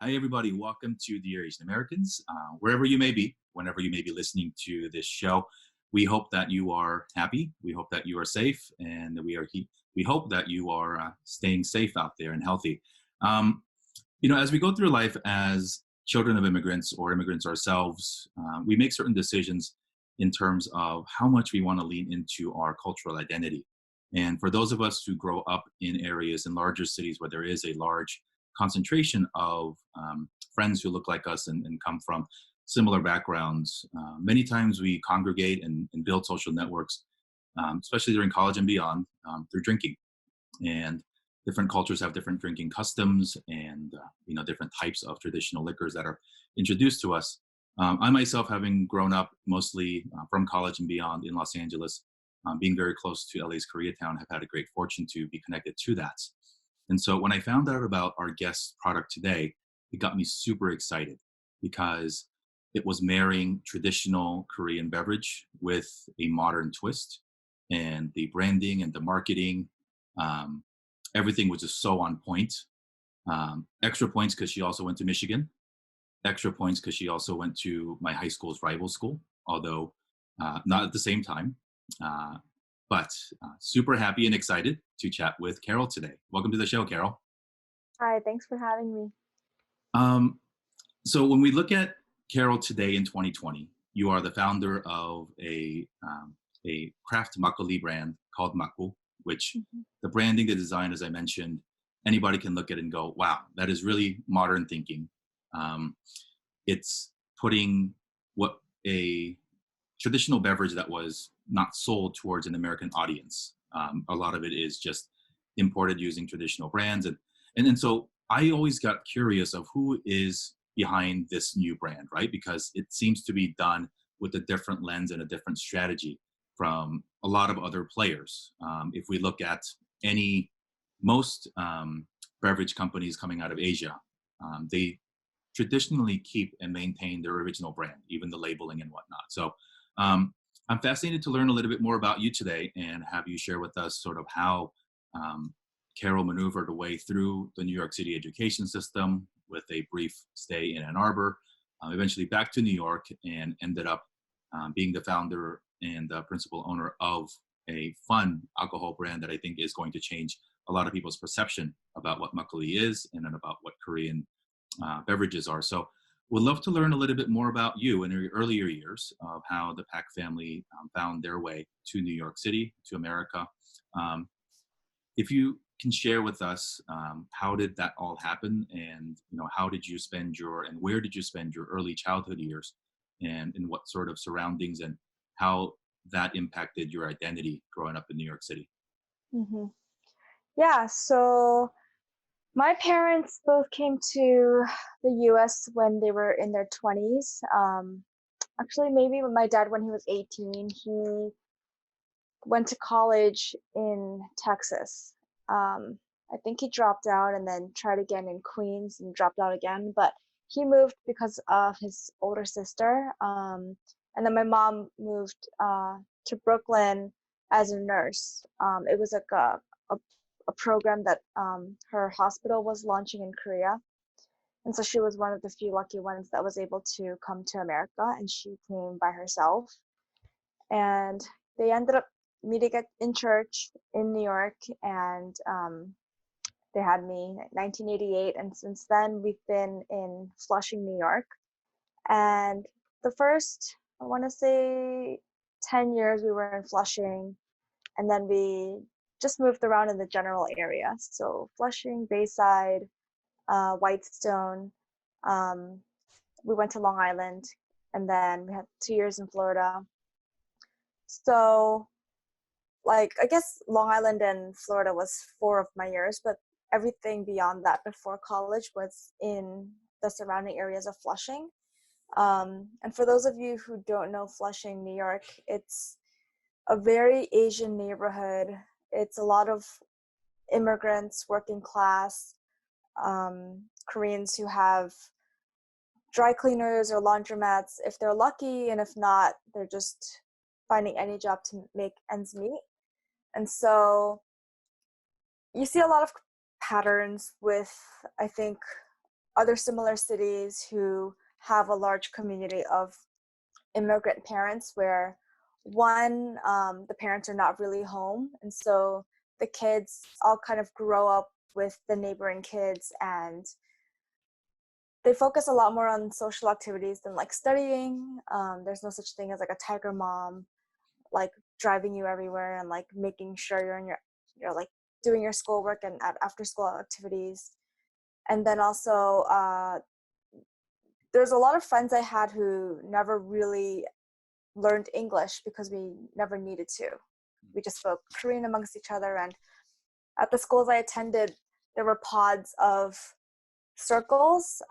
Hi, everybody. Welcome to Dear Asian Americans. Wherever you may be, whenever you may be listening to this show, we hope that you are happy. We hope that you are safe, and that we hope that you are staying safe out there and healthy. Um, as we go through life as children of immigrants or immigrants ourselves, we make certain decisions in terms of how much we want to lean into our cultural identity. And for those of us who grow up in areas in larger cities where there is a large concentration of friends who look like us and come from similar backgrounds, many times we congregate and build social networks, especially during college and beyond, through drinking. And different cultures have different drinking customs and different types of traditional liquors that are introduced to us. I myself, having grown up mostly from college and beyond in Los Angeles, being very close to LA's Koreatown, have had a great fortune to be connected to that. And so when I found out about our guest product today, it got me super excited because it was marrying traditional Korean beverage with a modern twist, and the branding and the marketing, um, everything was just so on point. Extra points because she also went to Michigan. Extra points because she also went to my high school's rival school, although not at the same time. Uh, but super happy and excited to chat with Carol today. Welcome to the show, Carol. Hi, thanks for having me. Um, so when we look at Carol today in 2020, you are the founder of a craft makgeolli brand called Makku, which Mhm. the branding, the design, as I mentioned, anybody can look at it and go, wow, that is really modern thinking. Um, it's putting what a traditional beverage that was not sold towards an American audience. A lot of it is just imported using traditional brands, and so I always got curious of who is behind this new brand, right? Because it seems to be done with a different lens and a different strategy from a lot of other players. If we look at any most beverage companies coming out of Asia, they traditionally keep and maintain their original brand, even the labeling and whatnot. So um, I'm fascinated to learn a little bit more about you today and have you share with us sort of how um, Carol maneuvered her way through the New York City education system with a brief stay in Ann Arbor, eventually back to New York, and ended up being the founder and the principal owner of a fun alcohol brand that I think is going to change a lot of people's perception about what makgeolli is and then about what Korean beverages are. So would love to learn a little bit more about you in your earlier years of how the Pack family found their way to New York City, to America. Um, if you can share with us, how did that all happen, and how did you spend your and where did you spend your early childhood years, and in what sort of surroundings, and how that impacted your identity growing up in New York City? hmm Yeah, so my parents both came to the US when they were in their 20s. Actually, maybe with my dad when he was 18, he went to college in Texas. I think he dropped out and then tried again in Queens and dropped out again, but he moved because of his older sister. And then my mom moved to Brooklyn as a nurse. It was like a, a program that her hospital was launching in Korea. And so she was one of the few lucky ones that was able to come to America, and she came by herself. And they ended up meeting in church in New York, and they had me in 1988. And since then, we've been in Flushing, New York. And the first, I want to say, 10 years we were in Flushing, and then we just moved around in the general area. So Flushing, Bayside, Whitestone. Um, we went to Long Island, and then we had 2 years in Florida. So, like, I guess Long Island and Florida was 4 of my years, but everything beyond that before college was in the surrounding areas of Flushing. And for those of you who don't know Flushing, New York, it's a very Asian neighborhood. It's a lot of immigrants, working class, Koreans who have dry cleaners or laundromats if they're lucky, and if not, they're just finding any job to make ends meet. And so you see a lot of patterns with, I think, other similar cities who have a large community of immigrant parents where one, the parents are not really home. And so the kids all kind of grow up with the neighboring kids, and they focus a lot more on social activities than like studying. There's no such thing as like a tiger mom, like driving you everywhere and like making sure you're in you're like doing your schoolwork and after school activities. And then also, there's a lot of friends I had who never really learned English because we never needed to. We just spoke Korean amongst each other. And at the schools I attended, there were pods of circles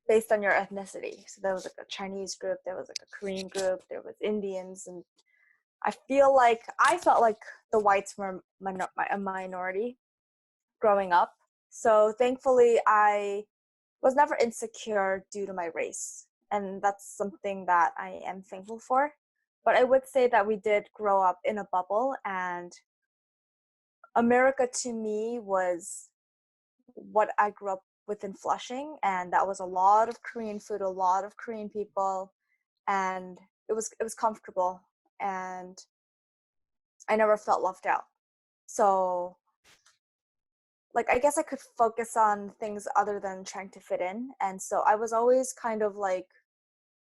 based on your ethnicity. So there was like a Chinese group, there was like a Korean group, there was Indians, and I felt like the whites were a minority growing up. So thankfully, I was never insecure due to my race, and that's something that I am thankful for. But I would say that we did grow up in a bubble, and America to me was what I grew up with in Flushing, and that was a lot of Korean food, a lot of Korean people, and it was comfortable, and I never felt left out. So like I guess I could focus on things other than trying to fit in, and so I was always kind of like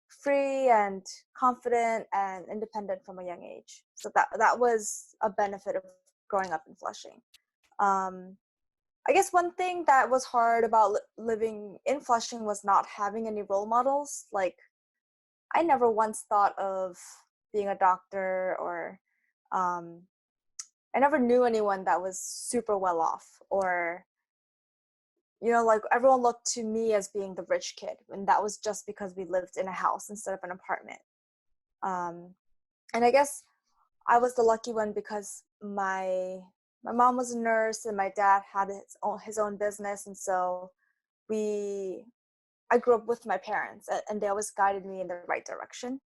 free and confident and independent from a young age. So that was a benefit of growing up in Flushing. Um, I guess one thing that was hard about living in Flushing was not having any role models. Like, I never once thought of being a doctor, or um, I never knew anyone that was super well off, or, like everyone looked to me as being the rich kid. And that was just because we lived in a house instead of an apartment. Um, and I guess I was the lucky one because my mom was a nurse and my dad had his own business, and so I grew up with my parents, and they always guided me in the right direction.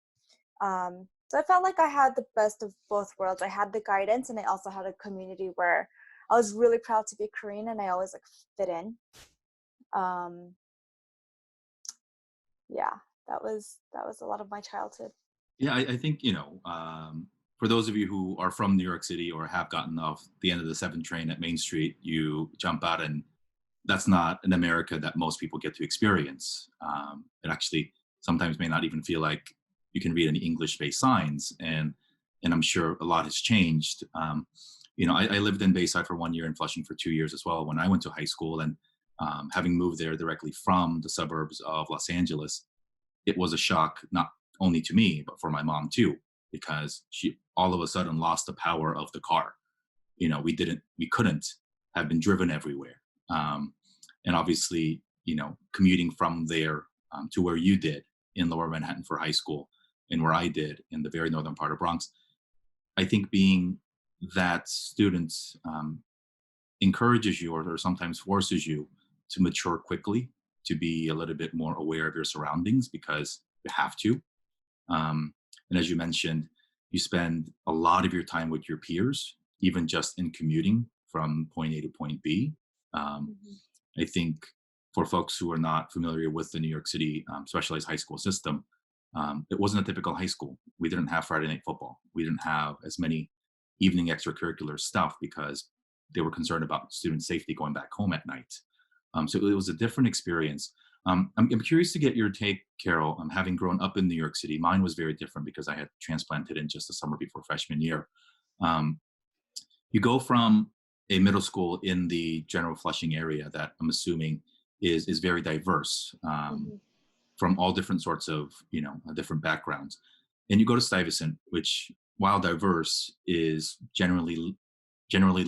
So I felt like I had the best of both worlds. I had the guidance, and I also had a community where I was really proud to be Korean, and I always like fit in. Um, yeah, that was a lot of my childhood. Yeah, I think, for those of you who are from New York City or have gotten off the end of the 7th train at Main Street, you jump out, and that's not an America that most people get to experience. It actually sometimes may not even feel like you can read any English-based signs, and I'm sure a lot has changed. I lived in Bayside for 1 year and Flushing for 2 years as well when I went to high school, and having moved there directly from the suburbs of Los Angeles, it was a shock not only to me but for my mom too, because she all of a sudden lost the power of the car. We couldn't have been driven everywhere. Um, and obviously, commuting from there to where you did in lower Manhattan for high school, and where I did in the very northern part of Bronx, I think being that student encourages you, or sometimes forces you to mature quickly, to be a little bit more aware of your surroundings, because you have to. And as you mentioned, you spend a lot of your time with your peers, even just in commuting from point A to point B. Um, Mhm. I think for folks who are not familiar with the New York City specialized high school system, it wasn't a typical high school. We didn't have Friday night football. We didn't have as many evening extracurricular stuff because they were concerned about student safety going back home at night. So it was a different experience. I'm curious to get your take, Carol. Having grown up in New York City, mine was very different because I had transplanted in just the summer before freshman year. Um, you go from a middle school in the general Flushing area that I'm assuming is very diverse, Mhm. from all different sorts of different backgrounds, and you go to Stuyvesant, which, while diverse, is generally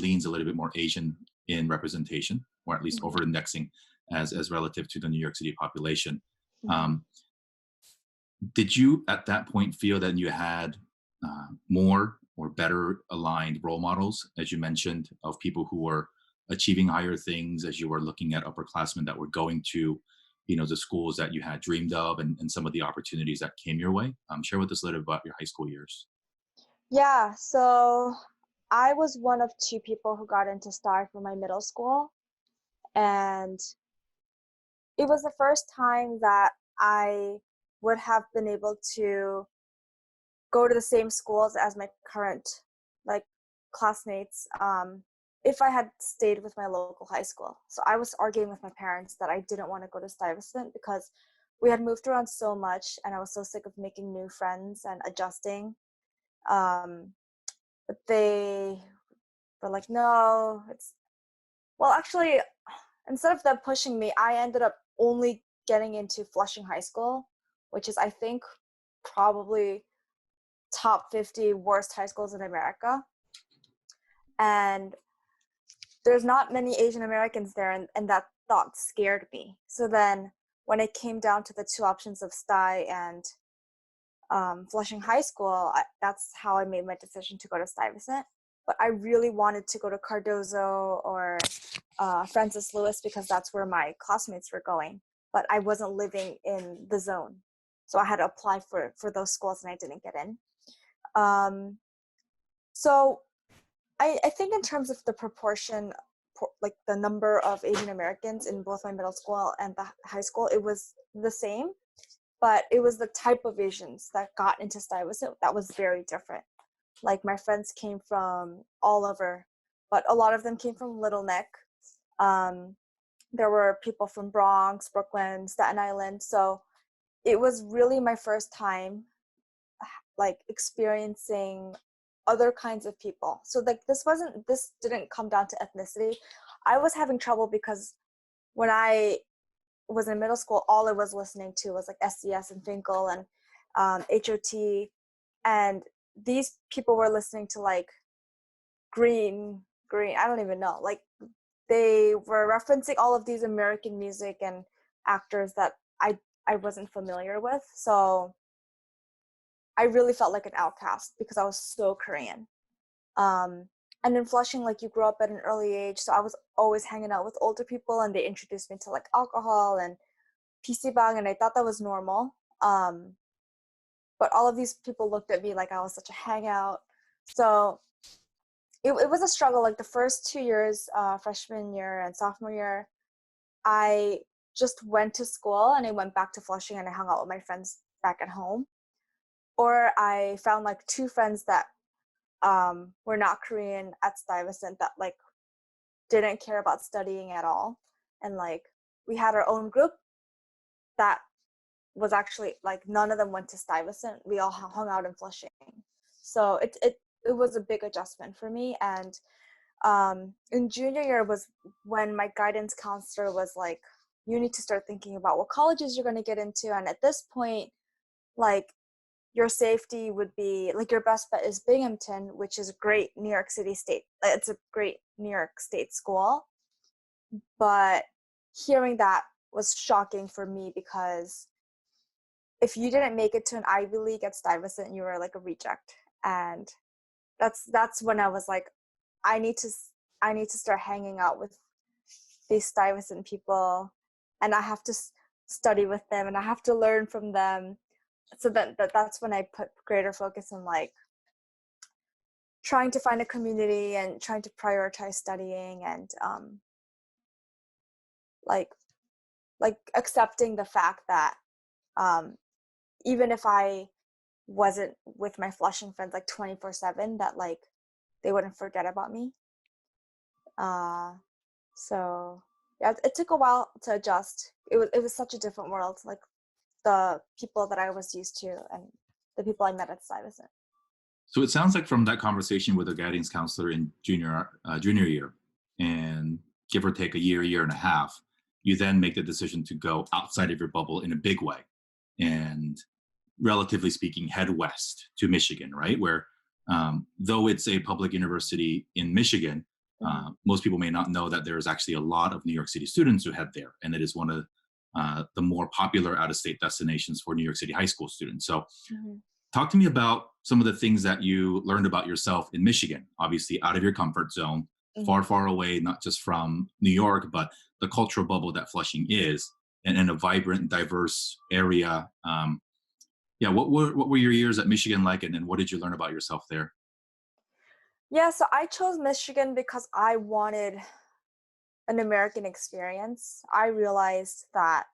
leans a little bit more Asian in representation, or at least Mhm. over indexing as relative to the New York City population. Mhm. Um, did you at that point feel that you had more or better aligned role models, as you mentioned, of people who were achieving higher things, as you were looking at upperclassmen that were going to, the schools that you had dreamed of, and some of the opportunities that came your way? Share with us a little about your high school years. Yeah, so I was one of two people who got into Star for my middle school, and it was the first time that I would have been able to go to the same schools as my current like classmates if I had stayed with my local high school. So I was arguing with my parents that I didn't want to go to Stuyvesant because we had moved around so much and I was so sick of making new friends and adjusting. Um, but they were like, no, it's well, actually, instead of them pushing me, I ended up only getting into Flushing High School, which is, I think, probably top 50 worst high schools in America. And there's not many Asian Americans there, and that thought scared me. So then when it came down to the two options of Stuyy and Flushing High School, that's how I made my decision to go to Stuyvesant. But I really wanted to go to Cardozo or Francis Lewis because that's where my classmates were going. But I wasn't living in the zone. So I had to apply for those schools and I didn't get in. So I think in terms of the proportion, like the number of Asian Americans in both my middle school and the high school, it was the same. But it was the type of Asians that got into Stuyvesant that was very different. Like my friends came from all over, but a lot of them came from Little Neck. There were people from Bronx, Brooklyn, Staten Island. So it was really my first time like experiencing other kinds of people. So like this didn't come down to ethnicity. I was having trouble because when I was in middle school, all I was listening to was like SDS and Finkel and HOT, and these people were listening to like Green. I don't even know. Like they were referencing all of these American music and actors that I wasn't familiar with. So I really felt like an outcast because I was so Korean. And in Flushing, like you grow up at an early age, so I was always hanging out with older people, and they introduced me to like alcohol and PC bang, and I thought that was normal. But all of these people looked at me like I was such a hangout. So it was a struggle. Like the first 2 years, freshman year and sophomore year, I just went to school and I went back to Flushing and I hung out with my friends back at home. Or I found like two friends that were not Korean at Stuyvesant that like didn't care about studying at all. And like we had our own group that was actually like none of them went to Stuyvesant. We all hung out in Flushing. So it was a big adjustment for me. And in junior year was when my guidance counselor was like, you need to start thinking about what colleges you're going to get into. And at this point, like your safety would be like your best bet is Binghamton, which is a great New York City state. It's a great New York State school. But hearing that was shocking for me because if you didn't make it to an Ivy League at Stuyvesant, you were like a reject. And that's when I was like, I need to start hanging out with these Stuyvesant people, and I have to study with them, and I have to learn from them. So that's when I put greater focus on like trying to find a community and trying to prioritize studying and like accepting the fact that even if I wasn't with my Flushing friends like 24/7, that like they wouldn't forget about me. So yeah, it took a while to adjust. It was such a different world, like the people that I was used to and the people I met at Stuyvesant. So it sounds like from that conversation with a guidance counselor in junior year, and give or take a year and a half, you then make the decision to go outside of your bubble in a big way, and relatively speaking, head west to Michigan, right? Where though it's a public university in Michigan, most people may not know that there's actually a lot of New York City students who head there, and it is one of the more popular out-of-state destinations for New York City high school students. So talk to me about some of the things that you learned about yourself in Michigan, obviously out of your comfort zone, far, far away, not just from New York, but the cultural bubble that Flushing is, and in a vibrant, diverse area. Yeah, what were your years at Michigan like, and then what did you learn about yourself there? Yeah, so I chose Michigan because I wanted an American experience, I realized that,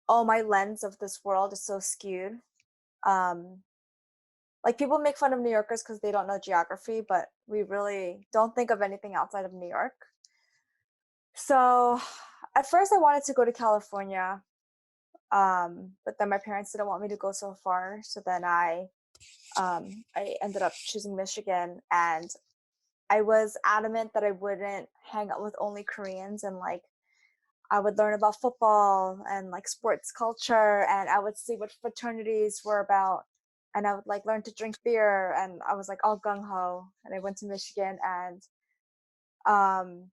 oh, my lens of this world is so skewed. Um, like people make fun of New Yorkers because they don't know geography, but we really don't think of anything outside of New York. So at first I wanted to go to California, but then my parents didn't want me to go so far. So then I ended up choosing Michigan, and I was adamant that I wouldn't hang out with only Koreans, and like I would learn about football and like sports culture, and I would see what fraternities were about, and I would like learn to drink beer, and I was like all gung ho. And I went to Michigan, and um,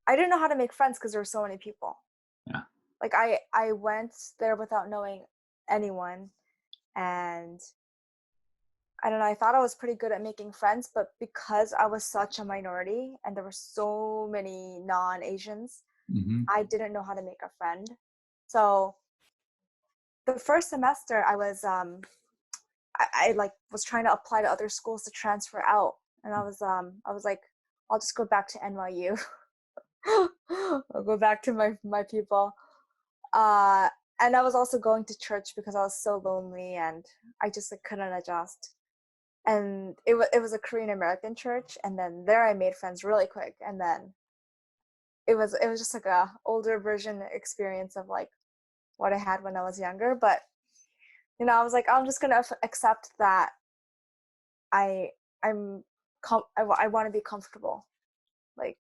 I didn't know how to make friends because there were so many people. Yeah. Like I went there without knowing anyone, and I don't know, I thought I was pretty good at making friends, but because I was such a minority and there were so many non-Asians, Hmm. I didn't know how to make a friend. So the first semester I like was trying to apply to other schools to transfer out, and I was like, I'll just go back to NYU. I'll go back to my people. Uh and I was also going to church because I was so lonely and I just like couldn't adjust. And it was a Korean American church, and then there I made friends really quick, and then it was just like a older version experience of like what I had when I was younger. But I was like, I'm just gonna accept that I I'm I want to be comfortable. Like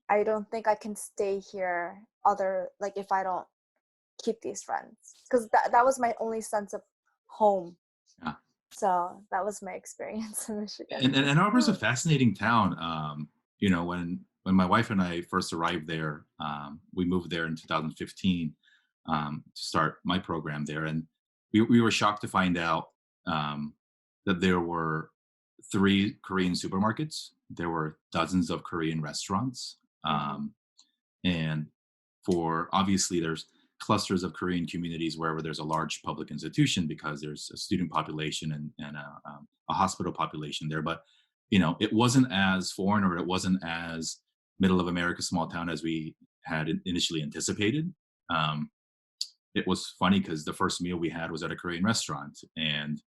I don't think I can stay here other like if I don't keep these friends, because that was my only sense of home. Yeah. So that was my experience in Michigan. And Ann Arbor is a fascinating town. When my wife and I first arrived there, we moved there in 2015 to start my program there, and we were shocked to find out that there were three Korean supermarkets. There were dozens of Korean restaurants, Hmm. and for obviously there's clusters of Korean communities wherever there's a large public institution because there's a student population and a hospital population there. But it wasn't as foreign, or it wasn't as middle of America small town as we had initially anticipated. Um, it was funny because the first meal we had was at a Korean restaurant, and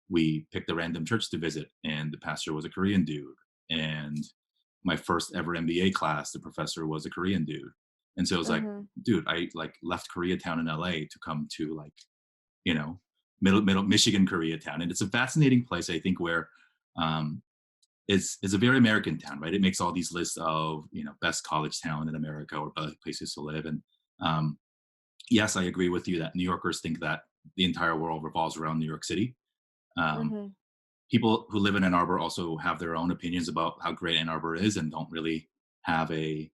we picked a random church to visit, and the pastor was a Korean dude. And my first ever MBA class, the professor was a Korean dude. And so it was like, Hmm. dude, I like left Koreatown in LA to come to like, you know, middle Michigan Koreatown. And it's a fascinating place, I think, where um it's a very American town, right? It makes all these lists of, best college town in America or best places to live. And um yes, I agree with you that New Yorkers think that the entire world revolves around New York City. Um, Hmm. People who live in Ann Arbor also have their own opinions about how great Ann Arbor is and don't really have a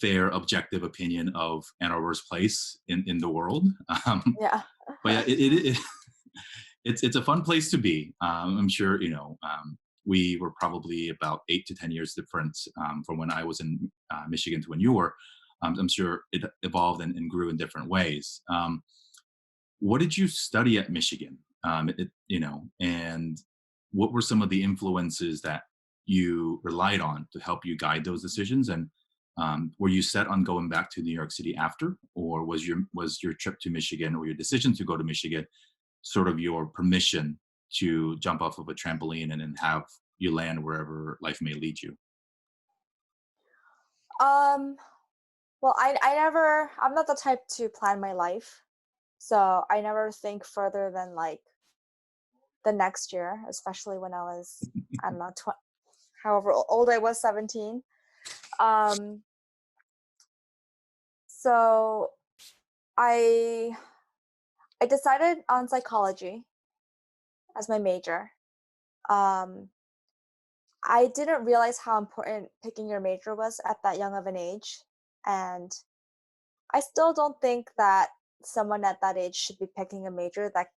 fair, objective opinion of Ann Arbor's place in the world. Yeah. But yeah, it's a fun place to be. I'm sure we were probably about 8 to 10 years difference from when I was in Michigan to when you were. I'm sure it evolved and grew in different ways. What did you study at Michigan? And what were some of the influences that you relied on to help you guide those decisions? And were you set on going back to New York City after, or was your trip to Michigan or your decision to go to Michigan sort of your permission to jump off of a trampoline and then have you land wherever life may lead you? Um, well, I'm not the type to plan my life. So I never think further than like the next year, especially when I was, I don't know, however old I was, 17. Um, so I I decided on psychology as my major. Um, I didn't realize how important picking your major was at that young of an age. And I still don't think that someone at that age should be picking a major that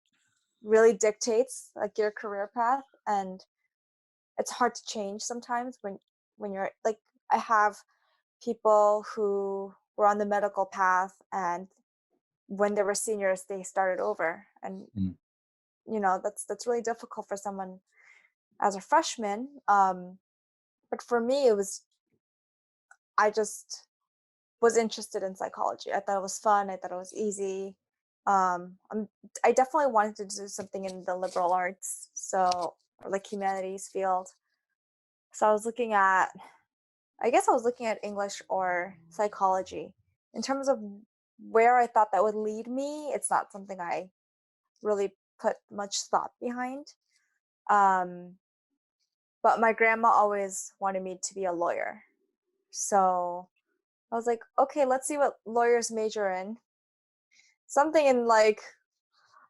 really dictates like your career path. And it's hard to change sometimes when you're like, I have people who were on the medical path, and when they were seniors they started over, and Mm. that's really difficult for someone as a freshman. But for me, I just was interested in psychology. I thought it was fun. I thought it was easy. I definitely wanted to do something in the liberal arts, so or like humanities field. So I guess I was looking at English or psychology. In terms of where I thought that would lead me, it's not something I really put much thought behind. Um, but my grandma always wanted me to be a lawyer. So I was like, okay, let's see what lawyers major in. Something in like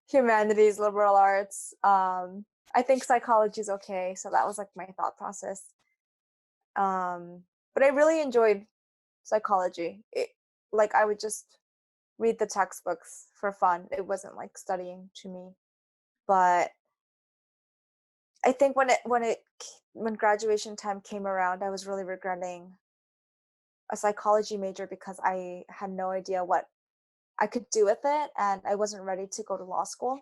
humanities, liberal arts. I think psychology is okay. So that was like my thought process. But I really enjoyed psychology. Like I would just read the textbooks for fun. It wasn't like studying to me. But I think when graduation time came around, I was really regretting a psychology major because I had no idea what I could do with it, and I wasn't ready to go to law school.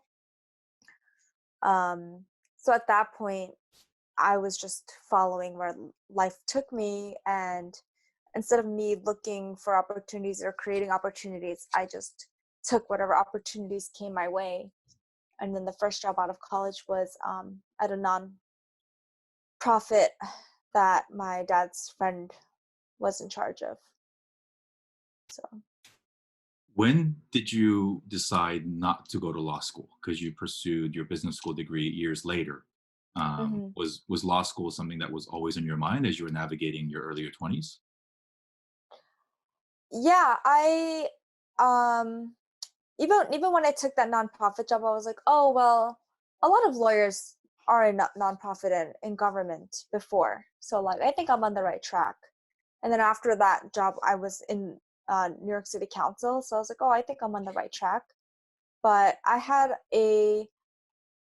So at that point, I was just following where life took me, and instead of me looking for opportunities or creating opportunities, I just took whatever opportunities came my way. And then the first job out of college was at a non-profit that my dad's friend was in charge of. So When did you decide not to go to law school? Because you pursued your business school degree years later. mhm. Was law school something that was always in your mind as you were navigating your earlier 20s? Yeah, I um even when I took that nonprofit job, I was like, oh well, a lot of lawyers are in nonprofit and in government before, so like I think I'm on the right track. And then after that job, I was in New York City Council, so I was like, oh, I think I'm on the right track. But I had a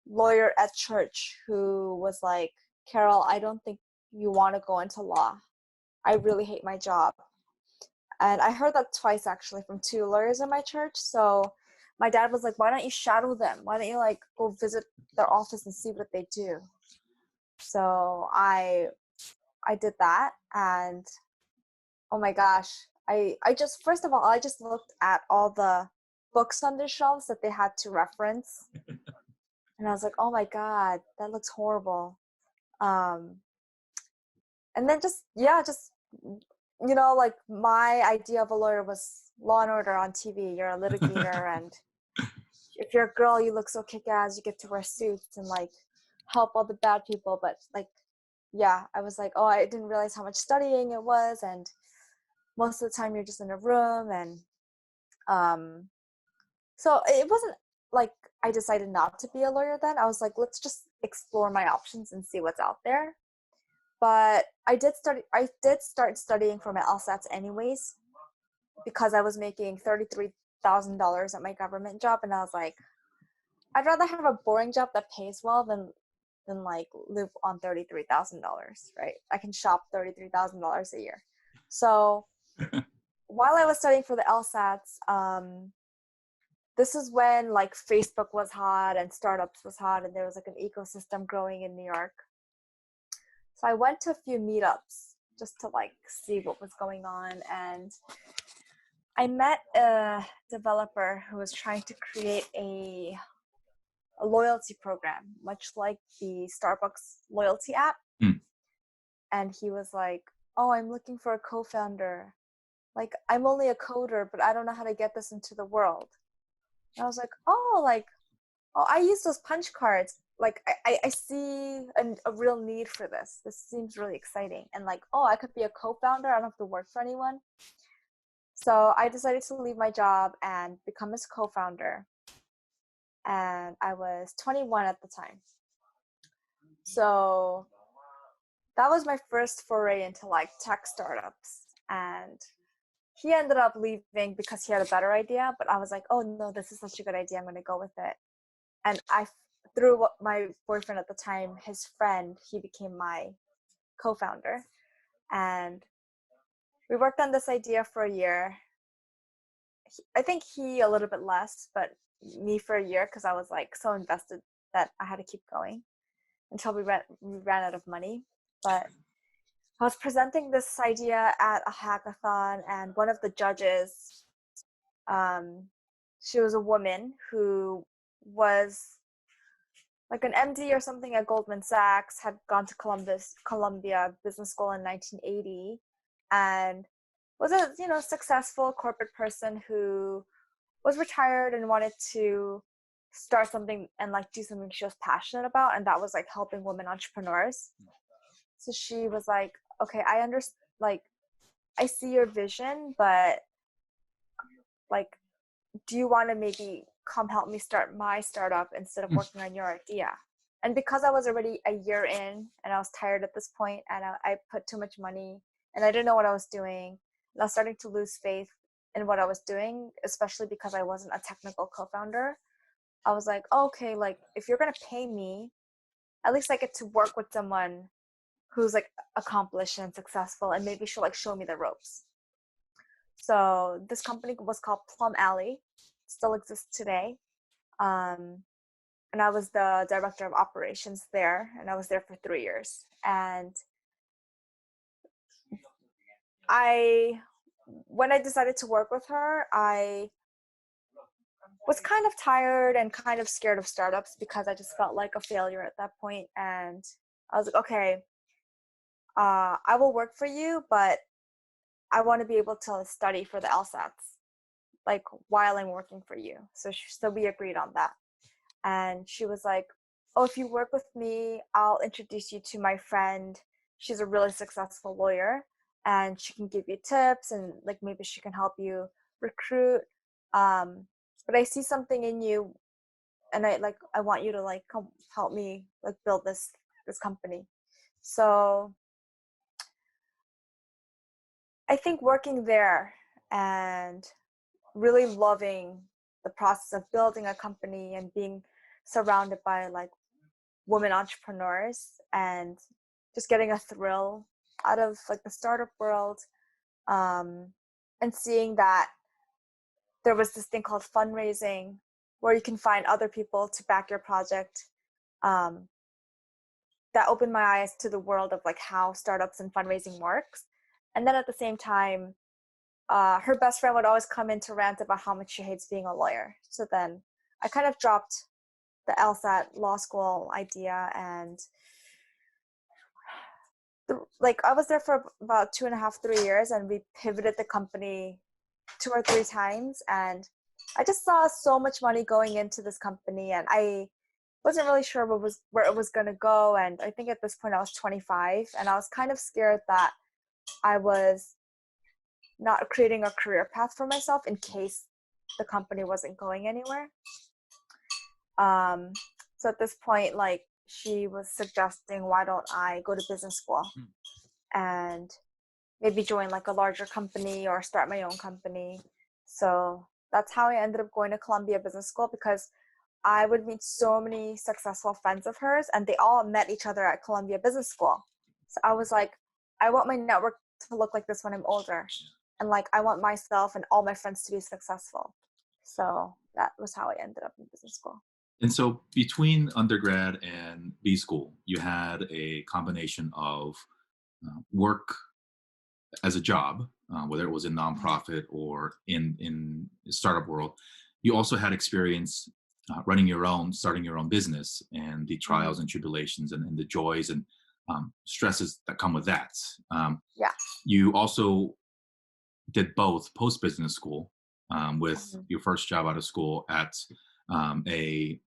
lawyer at church who was like, Carol, I don't think you want to go into law. I really hate my job. And I heard that twice actually from two lawyers in my church. So my dad was like, why don't you shadow them? Why don't you like go visit their office and see what they do? So I did that, and oh my gosh, I just first of all I just looked at all the books on the shelves that they had to reference, and I was like, oh my god, that looks horrible. Um, and then just yeah, just like my idea of a lawyer was Law and Order on TV. You're a litigator, and if you're a girl, you look so kick-ass. You get to wear suits and like help all the bad people. But like, yeah, I was like, oh, I didn't realize how much studying it was, and most of the time you're just in a room, and um, so it wasn't like I decided not to be a lawyer then. I was like, let's just explore my options and see what's out there. But I did start studying for my LSATs anyways because I was making $33,000 at my government job, and I was like, I'd rather have a boring job that pays well than like live on $33,000, right? I can shop $33,000 a year. So while I was studying for the LSATs, this is when like Facebook was hot and startups was hot, and there was like an ecosystem growing in New York. So I went to a few meetups just to like see what was going on, and I met a developer who was trying to create a loyalty program, much like the Starbucks loyalty app. Mm. And he was like, oh, I'm looking for a co-founder. Like, I'm only a coder, but I don't know how to get this into the world. And I was like, oh, I use those punch cards. Like, I see a real need for this. This seems really exciting. And like, oh, I could be a co-founder. I don't have to work for anyone. So I decided to leave my job and become his co-founder. And I was 21 at the time. So that was my first foray into like tech startups. And he ended up leaving because he had a better idea. But I was like, oh no, this is such a good idea. I'm going to go with it. And through my boyfriend at the time, his friend, he became my co-founder. And we worked on this idea for a year. I think he a little bit less, but me for a year because I was like so invested that I had to keep going until we ran out of money. But I was presenting this idea at a hackathon, and one of the judges, um, she was a woman who was like an MD or something at Goldman Sachs, had gone to Columbia Business School in 1980, and was a successful corporate person who was retired and wanted to start something and like do something she was passionate about, and that was like helping women entrepreneurs. So she was like, okay, I understand, like, I see your vision, but like, do you want to maybe come help me start my startup instead of working on your idea? And because I was already a year in and I was tired at this point, and I put too much money and I didn't know what I was doing, and I was starting to lose faith in what I was doing, especially because I wasn't a technical co-founder. I was like, oh, okay, like if you're going to pay me, at least I get to work with someone who's like accomplished and successful, and maybe she'll like show me the ropes. So this company was called Plum Alley, still exists today. And I was the director of operations there, and I was there for 3 years. And when I decided to work with her, I was kind of tired and kind of scared of startups because I just felt like a failure at that point. And I was like, okay, I will work for you, but I want to be able to study for the LSATs, like while I'm working for you. So we agreed on that. And she was like, oh, if you work with me, I'll introduce you to my friend. She's a really successful lawyer, and she can give you tips, and like maybe she can help you recruit. But I see something in you, and I want you to like come help me like build this company. So I think working there and really loving the process of building a company and being surrounded by like women entrepreneurs and just getting a thrill out of like the startup world, and seeing that there was this thing called fundraising where you can find other people to back your project, um, that opened my eyes to the world of like how startups and fundraising works. And then at the same time, her best friend would always come in to rant about how much she hates being a lawyer. So then I kind of dropped the LSAT law school idea, and like I was there for about 2.5, 3 years, and we pivoted the company 2 or 3 times. And I just saw so much money going into this company, and I wasn't really sure where it was going to go. And I think at this point I was 25, and I was kind of scared that I was not creating a career path for myself in case the company wasn't going anywhere. So at this point, like she was suggesting, why don't I go to business school and maybe join like a larger company or start my own company. So that's how I ended up going to Columbia Business School, because I would meet so many successful friends of hers, and they all met each other at Columbia Business School. So I was like, I want my network to look like this when I'm older. And like, I want myself and all my friends to be successful. So that was how I ended up in business school. And so between undergrad and B school, you had a combination of work as a job, whether it was in nonprofit or in startup world. You also had experience starting your own business, and the trials and tribulations and the joys and stresses that come with that. Yeah. You also did both post business school, with your first job out of school at the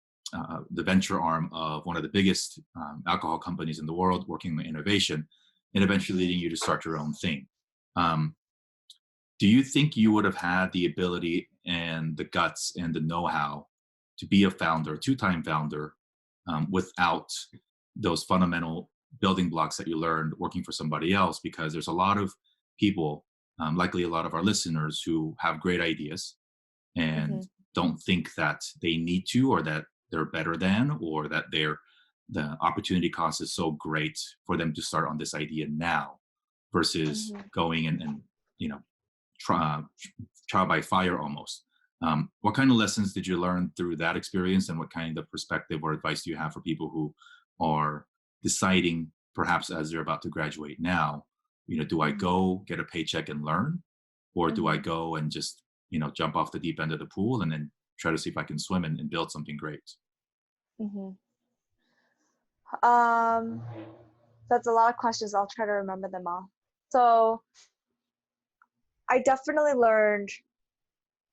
venture arm of one of the biggest alcohol companies in the world, working on innovation, and eventually leading you to start your own thing. Do you think you would have had the ability and the guts and the know-how to be a founder, two-time founder, without those fundamental building blocks that you learned working for somebody else? Because there's a lot of people, likely a lot of our listeners, who have great ideas and don't think that they need to, or that they're better than, or that the opportunity cost is so great for them to start on this idea now versus going and trial by fire almost. What kind of lessons did you learn through that experience, and what kind of perspective or advice do you have for people who are deciding, perhaps as they're about to graduate now, Do I go get a paycheck and learn, or do I Mm-hmm. go and just, jump off the deep end of the pool and then try to see if I can swim and build something great? Mm-hmm. Um, that's a lot of questions. I'll try to remember them all. So I definitely learned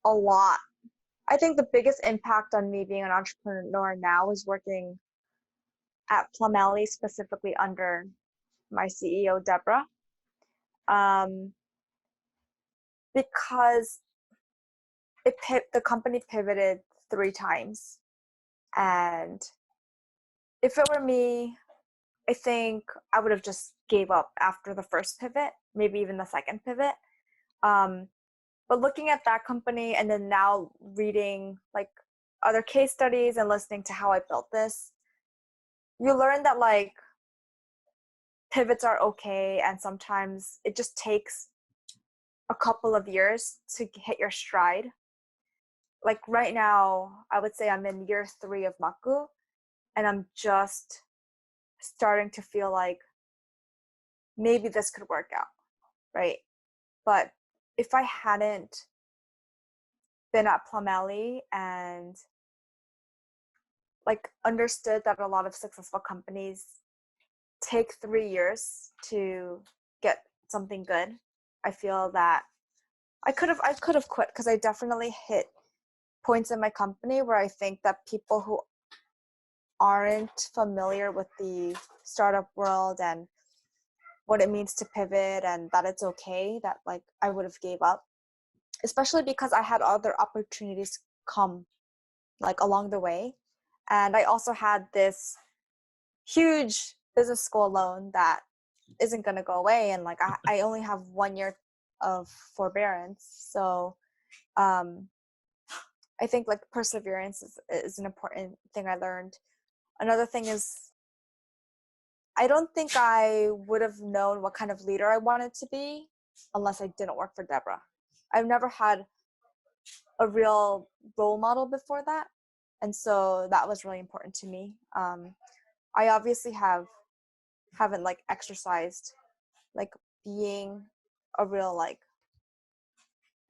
a lot. I think the biggest impact on me being an entrepreneur now is working at Plum Alley, specifically under my CEO, Deborah, um, because the company pivoted 3 times. And if it were me, I think I would have just gave up after the first pivot, maybe even the second pivot. Um, but looking at that company and then now reading like other case studies and listening to how I built this, you learn that like pivots are okay, and sometimes it just takes a couple of years to hit your stride. Like right now, I would say I'm in year 3 of Makku, and I'm just starting to feel like maybe this could work out, right? But if I hadn't been at Plum Alley and like understood that a lot of successful companies take 3 years to get something good, I feel that I could have quit, because I definitely hit points in my company where I think that people who aren't familiar with the startup world and what it means to pivot and that it's okay, that like I would have gave up, especially because I had other opportunities come like along the way. And I also had this huge business school loan that isn't going to go away, and like I only have 1 year of forbearance. So um I think like perseverance is an important thing I learned. Another thing is I don't think I would have known what kind of leader I wanted to be unless I didn't work for Deborah. I've never had a real role model before that. And so that was really important to me. I obviously haven't like exercised like being a real like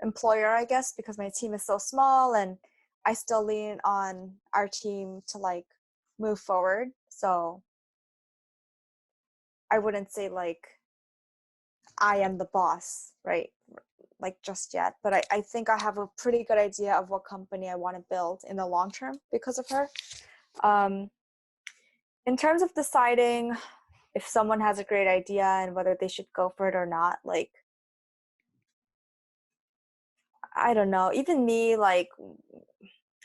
employer, I guess, because my team is so small, and I still lean on our team to like move forward. So I wouldn't say like I am the boss, right? Like just yet. But I think I have a pretty good idea of what company I want to build in the long term because of her. Um, in terms of deciding if someone has a great idea and whether they should go for it or not, like, I don't know. Even me, like,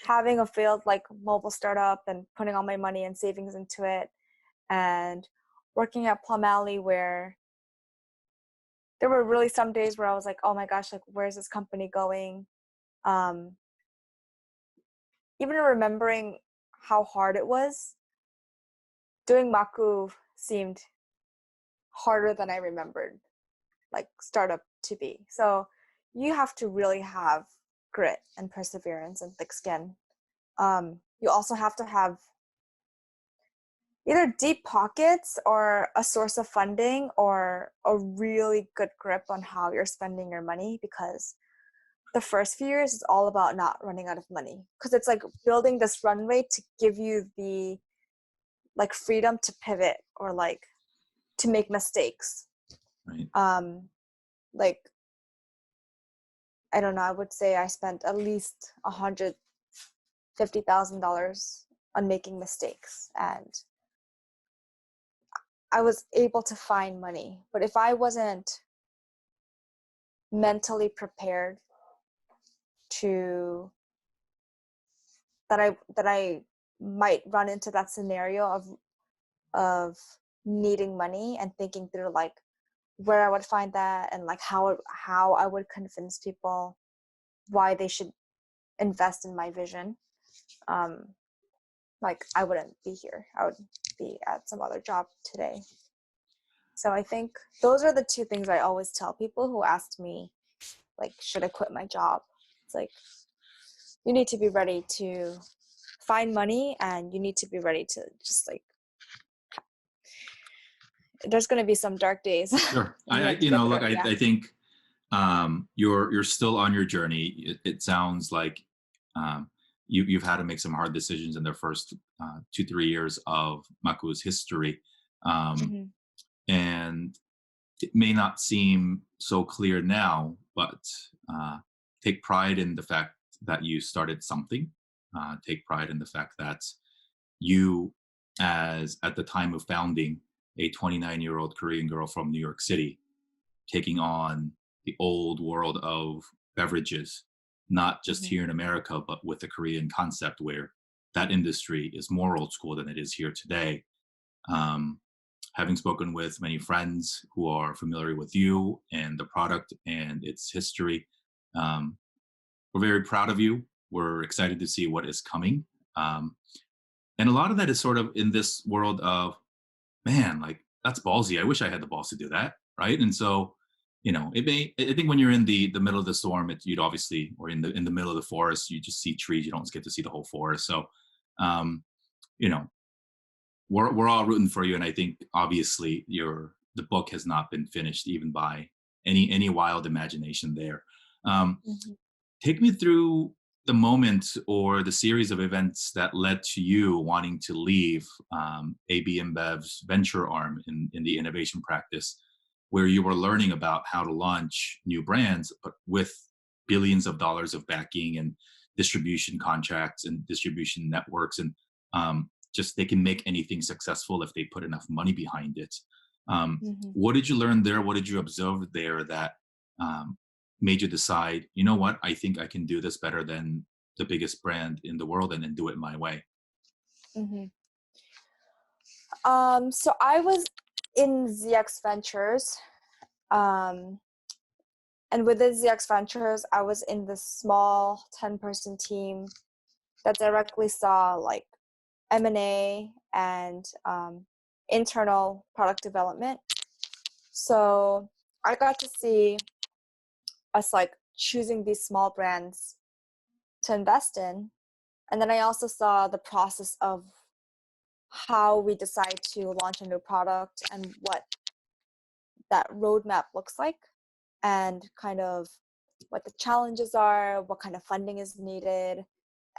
having a failed like mobile startup and putting all my money and savings into it, and working at Plum Alley, where there were really some days where I was like, oh my gosh, like where's this company going? Um, even remembering how hard it was, doing Makku seemed harder than I remembered like startup to be. So you have to really have grit and perseverance and thick skin. You also have to have either deep pockets or a source of funding or a really good grip on how you're spending your money, because the first few years is all about not running out of money, because it's like building this runway to give you the like freedom to pivot or like to make mistakes. Right. Like I don't know, I would say I spent at least $150,000 on making mistakes, and I was able to find money. But if I wasn't mentally prepared to that I might run into that scenario of needing money and thinking through like where I would find that and like how I would convince people why they should invest in my vision, um, like I wouldn't be here. I would be at some other job today. So I think those are the 2 things I always tell people who ask me, like, should I quit my job? It's like, you need to be ready to find money, and you need to be ready to just like there's going to be some dark days Sure. we I have to you get know, through. look, Yeah. I think you're still on your journey. It sounds like um, you've had to make some hard decisions in the first 2-3 years of Makku's history, um, Hmm. and it may not seem so clear now, but uh, take pride in the fact that you started something. Take pride in the fact that you, as at the time of founding, a 29-year-old Korean girl from New York City, taking on the old world of beverages, not just Hmm. here in America, but with the Korean concept where that industry is more old school than it is here today. Um, Having spoken with many friends who are familiar with you and the product and its history, um, we're very proud of you. We're excited to see what is coming. Um, and a lot of that is sort of in this world of, man, like that's ballsy. I wish I had the balls to do that, right? And so, it may. I think when you're in the middle of the storm, you'd obviously, or in the middle of the forest, you just see trees. You don't get to see the whole forest. So, um, you know, we're all rooting for you, and I think obviously the book has not been finished even by any wild imagination there. Um, Hmm. Take me through the moment or the series of events that led to you wanting to leave AB InBev's venture arm in the innovation practice, where you were learning about how to launch new brands, but with billions of dollars of backing and distribution contracts and distribution networks, and just they can make anything successful if they put enough money behind it. Hmm. What did you learn there? What did you observe there that um, made you decide, you know what, I think I can do this better than the biggest brand in the world and then do it my way? Hmm. So I was in ZX Ventures, um, and within ZX Ventures, I was in this small 10-person team that directly saw like M&A and internal product development. So I got to see us like choosing these small brands to invest in. And then I also saw the process of how we decide to launch a new product and what that roadmap looks like, and kind of what the challenges are, what kind of funding is needed,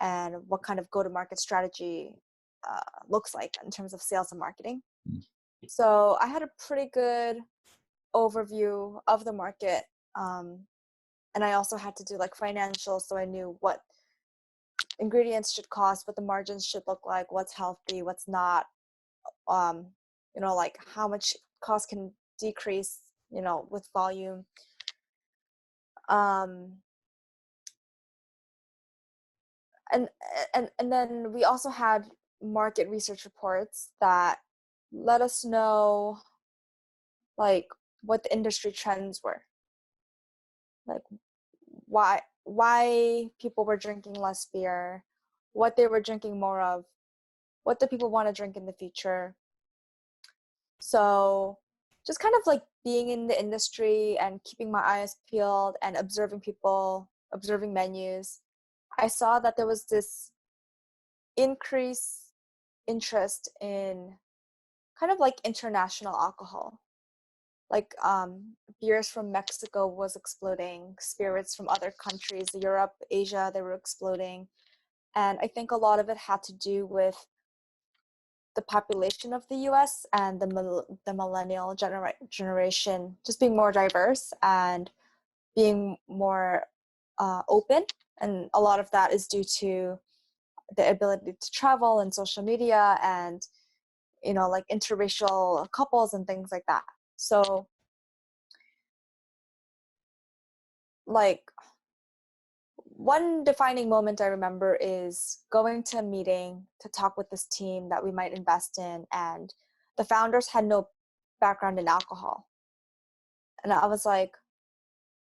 and what kind of go-to-market strategy looks like in terms of sales and marketing. Mm. So I had a pretty good overview of the market. Um, and I also had to do like financials, so I knew what ingredients should cost, what the margins should look like, what's healthy, what's not, um, like how much cost can decrease, with volume. Um, and and then we also had market research reports that let us know like what the industry trends were, like why people were drinking less beer, what they were drinking more of, what do people want to drink in the future. So just kind of like being in the industry and keeping my eyes peeled and observing people, observing menus, I saw that there was this increased interest in kind of like international alcohol. Like beers from Mexico was exploding, spirits from other countries, Europe, Asia, they were exploding. And I think a lot of it had to do with the population of the US and the millennial generation just being more diverse and being more open. And a lot of that is due to the ability to travel and social media and, like interracial couples and things like that. So like one defining moment I remember is going to a meeting to talk with this team that we might invest in, and the founders had no background in alcohol. And I was like,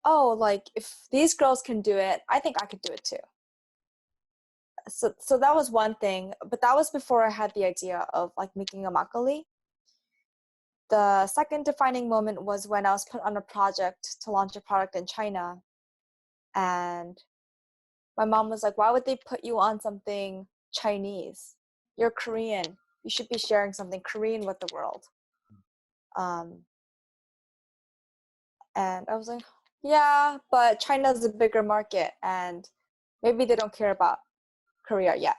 oh, like if these girls can do it, I think I could do it too. So that was one thing, but that was before I had the idea of like making a makgeolli. The second defining moment was when I was put on a project to launch a product in China, and my mom was like, why would they put you on something Chinese? You're Korean. You should be sharing something Korean with the world. And I was like, yeah, but China's a bigger market and maybe they don't care about Korea yet.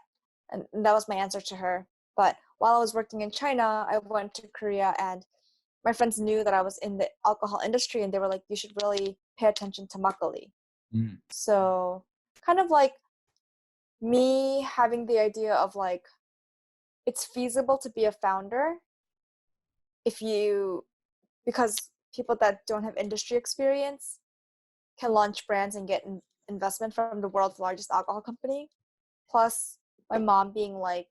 And that was my answer to her. But while I was working in China, I went to Korea and my friends knew that I was in the alcohol industry and they were like, you should really pay attention to makgeolli. Mm. So kind of like me having the idea of like, it's feasible to be a founder if you, because people that don't have industry experience can launch brands and get investment from the world's largest alcohol company. Plus, my mom being like,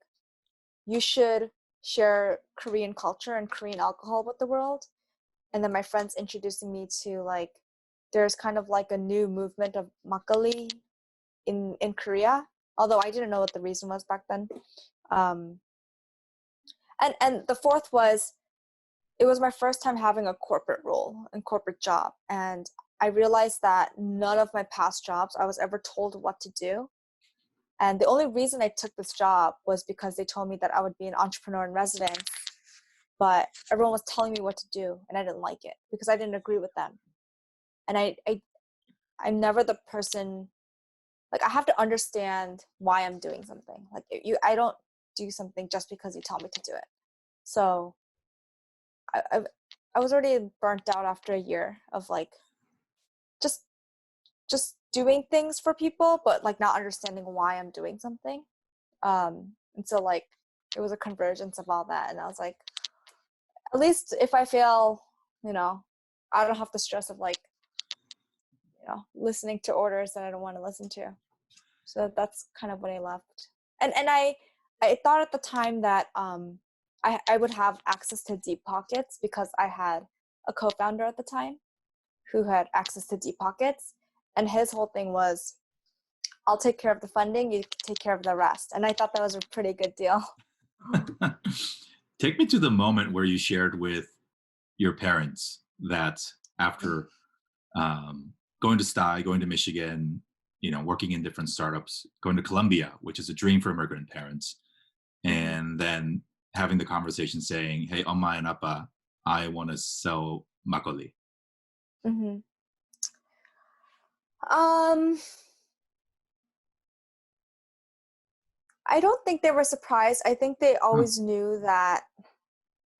you should share Korean culture and Korean alcohol with the world. And then my friends introducing me to like, there's kind of like a new movement of makgeolli in Korea, although I didn't know what the reason was back then. And the fourth was, it was my first time having a corporate role and corporate job. And I realized that none of my past jobs I was ever told what to do. And the only reason I took this job was because they told me that I would be an entrepreneur in residence, but everyone was telling me what to do and I didn't like it because I didn't agree with them. And I'm never the person, like I have to understand why I'm doing something. Like I don't do something just because you tell me to do it. So I was already burnt out after a year of like just doing things for people, but like not understanding why I'm doing something. And so like it was a convergence of all that, and I was like, at least if I fail, I don't have the stress of like, listening to orders that I don't want to listen to. So that's kind of when I left. And I thought at the time that I would have access to deep pockets because I had a co-founder at the time who had access to deep pockets, and his whole thing was, I'll take care of the funding, you take care of the rest. And I thought that was a pretty good deal. Take me to the moment where you shared with your parents that after going to STY, going to Michigan, working in different startups, going to Columbia, which is a dream for immigrant parents, and then having the conversation saying, hey, Oma and Appa, I want to sell makgeolli. Mm-hmm. I don't think they were surprised. I think they always knew that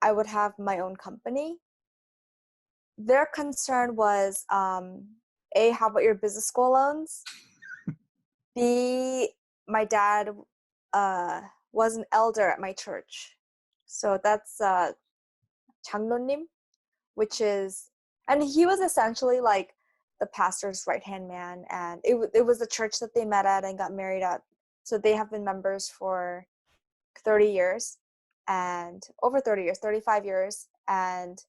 I would have my own company. Their concern was, A, how about your business school loans? B, my dad was an elder at my church. So that's 장로님, which is, and he was essentially like the pastor's right-hand man. And it was the church that they met at and got married at. So they have been members for 30 years and over 30 years, 35 years. And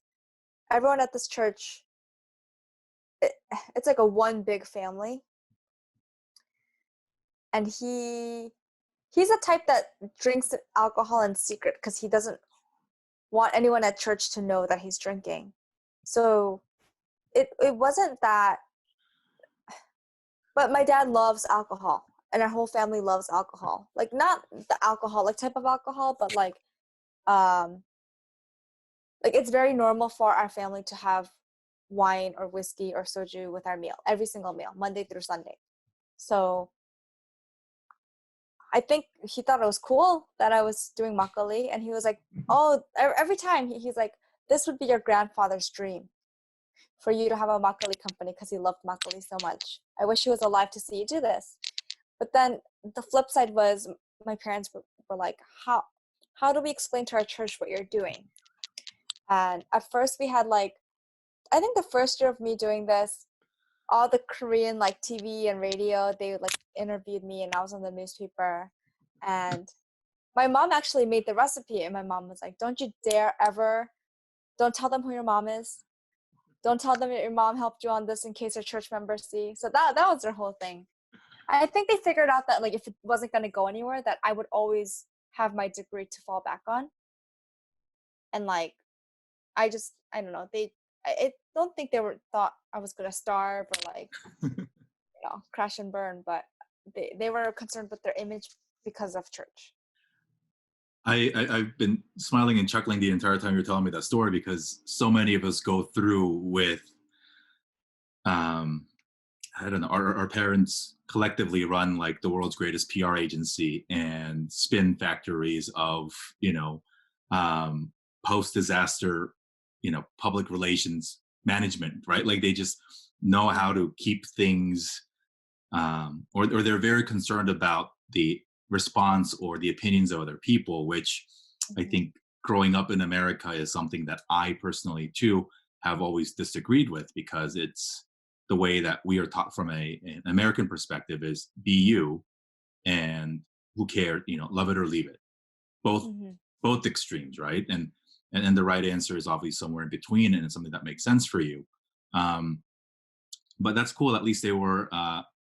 everyone at this church, it's like a one big family. And he's a type that drinks alcohol in secret because he doesn't want anyone at church to know that he's drinking. So it wasn't that, but my dad loves alcohol and our whole family loves alcohol. Like not the alcoholic type of alcohol, but like it's very normal for our family to have wine or whiskey or soju with our meal, every single meal, Monday through Sunday. So I think he thought it was cool that I was doing makgeolli, and he was like, oh, every time he's like, this would be your grandfather's dream for you to have a makgeolli company because he loved makgeolli so much. I wish he was alive to see you do this. But then the flip side was my parents were like, how do we explain to our church what you're doing? And at first we had like, I think the first year of me doing this, all the Korean like TV and radio, they like interviewed me and I was on the newspaper. And my mom actually made the recipe, and my mom was like, don't you dare ever, don't tell them who your mom is. Don't tell them that your mom helped you on this in case your church members see. So that was their whole thing. I think they figured out that like if it wasn't going to go anywhere, that I would always have my degree to fall back on. And like, I don't know. I don't think they thought I was going to starve or like, crash and burn, but they were concerned with their image because of church. I've been smiling and chuckling the entire time you're telling me that story because so many of us go through with um, I don't know, our parents collectively run like the world's greatest PR agency and spin factories of, um, post disaster, public relations management, right? Like they just know how Mm-hmm. to keep things, or they're very concerned about the response or the opinions of other people, which I Mm-hmm. think growing up in America is something that I personally too have always disagreed with because it's the way that we are taught from an American perspective is be you and who cares, love it or leave it. Both Mm-hmm. both extremes, right? And the right answer is obviously somewhere in between, and it's something that makes sense for you. Um, but that's cool. At least they were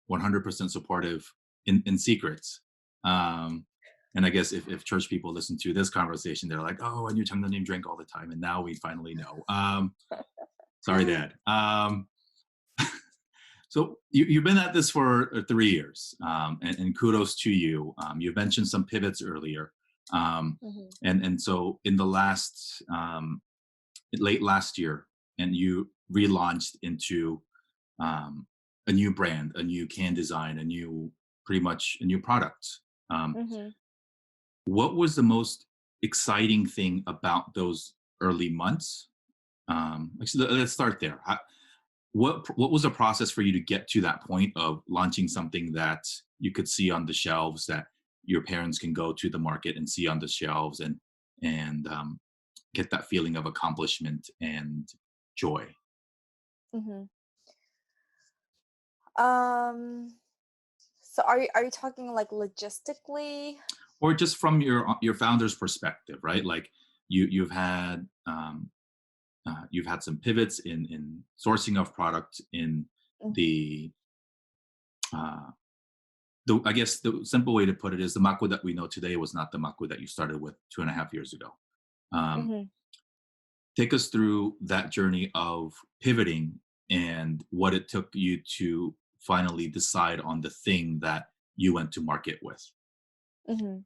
100% supportive in secrets. Um, and I guess if church people listen to this conversation, they're like, "Oh, and you tell them name drink all the time," and now we finally know. Sorry, Dad. So you've been at this for 3 years, and kudos to you. You mentioned some pivots earlier, um, Mm-hmm. and so in the late last year, and you relaunched into um, a new brand, a new can design, pretty much a new product. Um, Mm-hmm. what was the most exciting thing about those early months? Actually, let's start there. What was the process for you to get to that point of launching something that you could see on the shelves that your parents can go to the market and see on the shelves and get that feeling of accomplishment and joy? Mm-hmm. Um, so are you talking like logistically? Or just from your founder's perspective, right? Like you've had some pivots in sourcing of product in Mm-hmm. the uh, I guess the simple way to put it is the Makku that we know today was not the Makku that you started with 2.5 years ago. Um, Mm-hmm. take us through that journey of pivoting and what it took you to finally decide on the thing that you went to market with. Mm-hmm.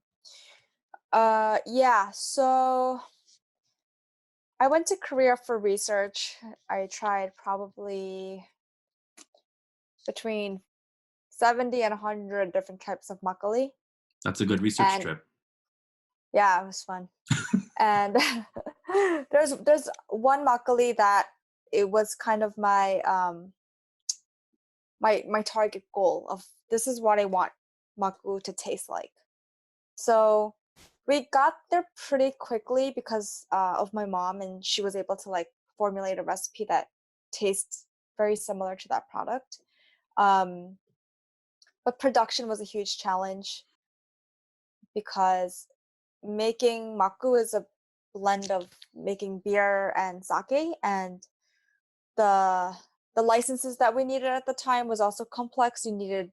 Yeah, so I went to Korea for research. I tried probably between 70 and 100 different types of makgeolli. That's a good research And trip. yeah, it was fun. And there's one makgeolli that it was kind of my target goal of this is what I want makgu to taste like. So we got there pretty quickly because of my mom, and she was able to like formulate a recipe that tastes very similar to that product. Um, but production was a huge challenge because making makgu is a blend of making beer and sake, and the the licenses that we needed at the time was also complex. You needed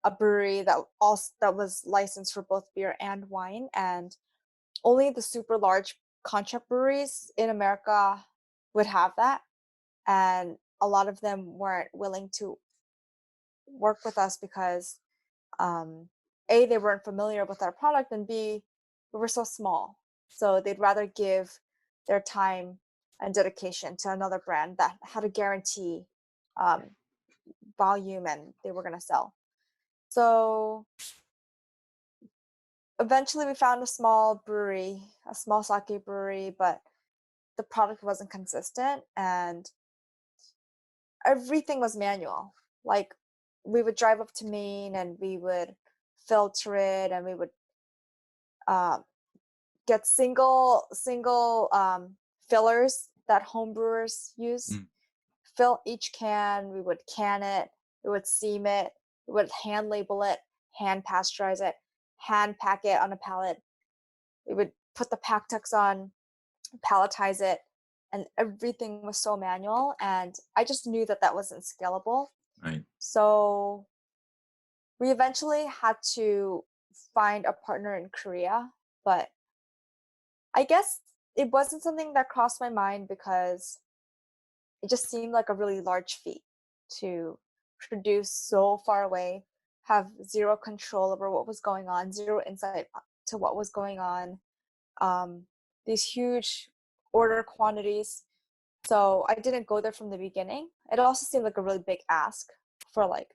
a brewery that was licensed for both beer and wine, and only the super large contract breweries in America would have that, and a lot of them weren't willing to work with us because um, A, they weren't familiar with our product, and B, we were so small. So they'd rather give their time and dedication to another brand that had a guarantee um, volume and they were going to sell. So eventually we found a small brewery, a small sake brewery, but the product wasn't consistent and everything was manual. Like we would drive up to Maine and we would filter it and we would uh, get single fillers that home brewers use. Mm. Fill each can. We would can it. We would steam it. We would hand label it, hand pasteurize it, hand pack it on a pallet. We would put the pack text on, palletize it, and everything was so manual. And I just knew that that wasn't scalable. Right. So we eventually had to find a partner in Korea, but I guess it wasn't something that crossed my mind because it just seemed like a really large feat to produce so far away, have zero control over what was going on, zero insight to what was going on. these huge order quantities. So I didn't go there from the beginning. It also seemed like a really big ask for like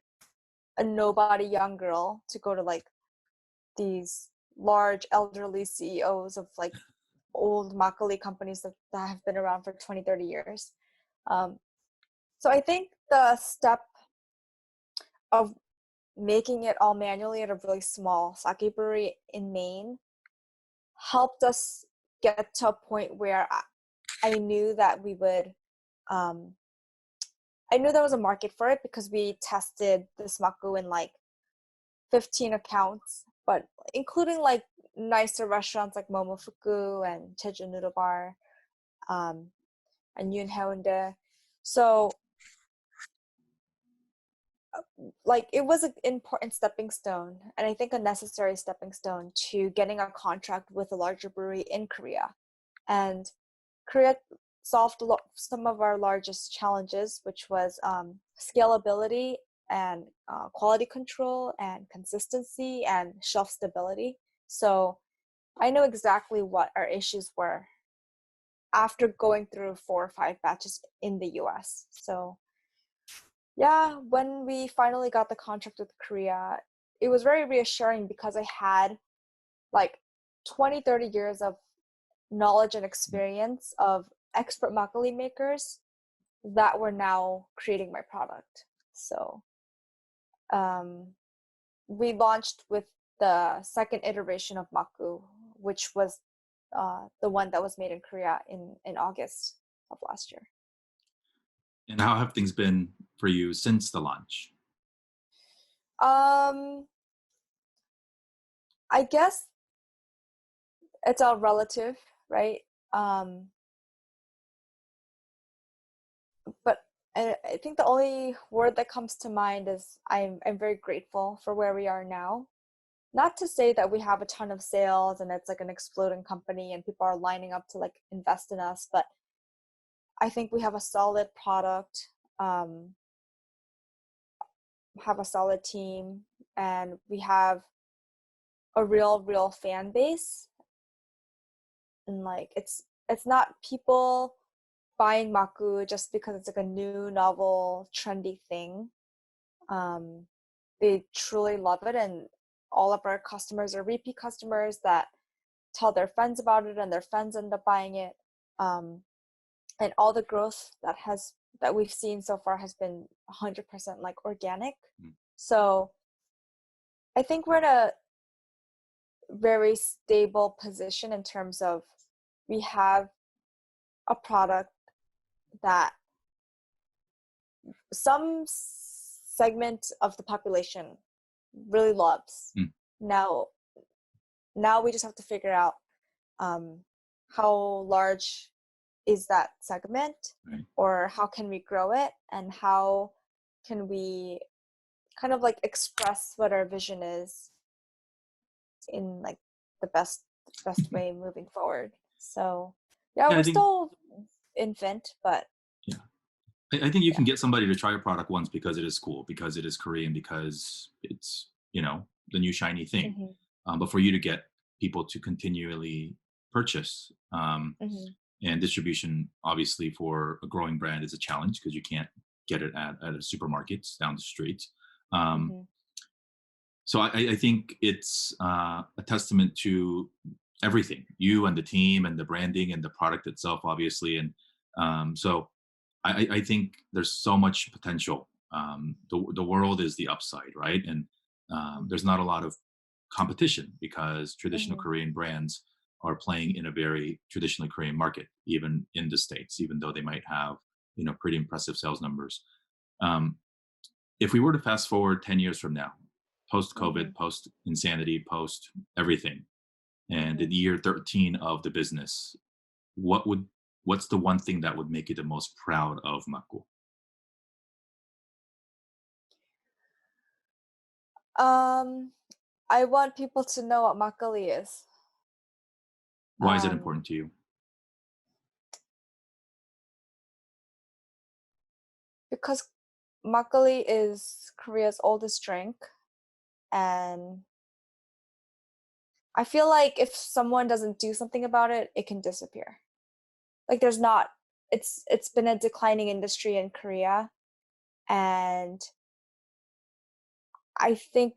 a nobody young girl to go to like these large elderly CEOs of like old makgeolli companies that have been around for 20, 30 years. Um, so I think the step of making it all manually at a really small sake brewery in Maine helped us get to a point where I knew that we would, I knew there was a market for it because we tested this makku in like 15 accounts, but including like nicer restaurants like Momofuku and Jeju Noodle Bar, and Yunhaeundae. So like it was an important stepping stone, and I think a necessary stepping stone to getting a contract with a larger brewery in Korea. And Korea solved some of our largest challenges, which was scalability and quality control and consistency and shelf stability. So I know exactly what our issues were after going through 4 or 5 batches in the US. So yeah, when we finally got the contract with Korea, it was very reassuring because I had like 20, 30 years of knowledge and experience of expert makgeolli makers that were now creating my product. So we launched with the second iteration of Makku, which was the one that was made in Korea in August of last year. And how have things been for you since the launch? I guess it's all relative, right? But I think the only word that comes to mind is I'm very grateful for where we are now. Not to say that we have a ton of sales and it's like an exploding company and people are lining up to like invest in us, but I think we have a solid product, have a solid team, and we have a real fan base. And like it's not people buying Makku just because it's like a new, novel, trendy thing. They truly love it, and all of our customers are repeat customers that tell their friends about it, and their friends end up buying it. And all the growth that we've seen so far has been 100% like organic. So I think we're in a very stable position in terms of we have a product that some segment of the population really loves. Now we just have to figure out how large is that segment, right, or how can we grow it, and how can we kind of like express what our vision is in like the best way moving forward. So yeah, yeah, we're still infant, but yeah, I think you can get somebody to try a product once because it is cool, because it is Korean, because it's, the new shiny thing. But for you to get people to continually purchase, and distribution, obviously, for a growing brand is a challenge because you can't get it at a supermarkets down the street. So I think it's a testament to everything, you and the team and the branding and the product itself, obviously. And so I think there's so much potential. The world is the upside, right? And there's not a lot of competition because traditional Korean brands are playing in a very traditionally Korean market, even in the States, even though they might have, pretty impressive sales numbers. If we were to fast forward 10 years from now, post COVID, post insanity, post everything, and in year 13 of the business, what's the one thing that would make you the most proud of Makku? I want people to know what makgeolli is. Why is it important to you? Because makgeolli is Korea's oldest drink, and I feel like if someone doesn't do something about it, it can disappear. Like there's not it's been a declining industry in Korea, and I think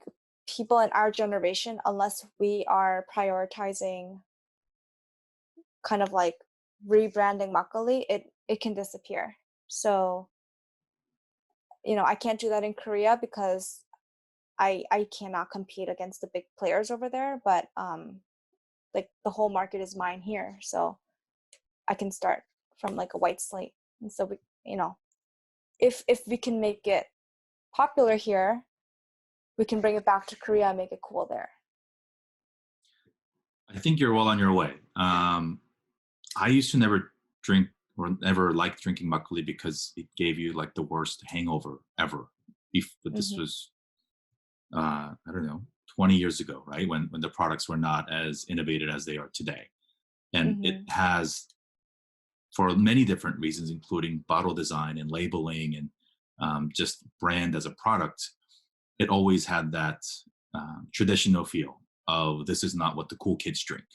people in our generation, unless we are prioritizing kind of like rebranding makgeolli, it can disappear. So, I can't do that in Korea because I cannot compete against the big players over there, but like the whole market is mine here. So I can start from like a white slate. And so we, if we can make it popular here, we can bring it back to Korea and make it cool there. I think you're well on your way. I used to never drink or never like drinking makgeolli because it gave you like the worst hangover ever. But this Hmm. was I don't know, 20 years ago, right? When the products were not as innovative as they are today. And it Hmm. has, for many different reasons, including bottle design and labeling and just brand as a product, it always had that traditional feel of this is not what the cool kids drink.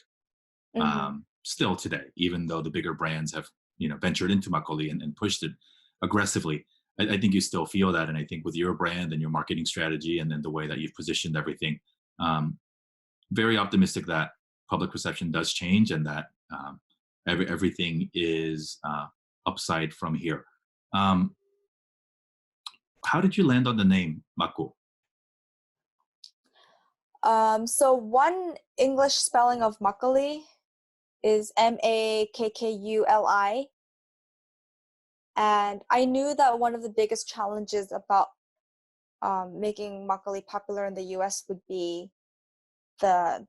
Hmm. Still today, even though the bigger brands have ventured into makgeolli and pushed it aggressively, I think you still feel that. And I think with your brand and your marketing strategy and then the way that you've positioned everything, um, very optimistic that public perception does change and that everything is upside from here. Um, how did you land on the name Makku? So one English spelling of makgeolli is Makkuli. And I knew that one of the biggest challenges about making makgeolli popular in the US would be the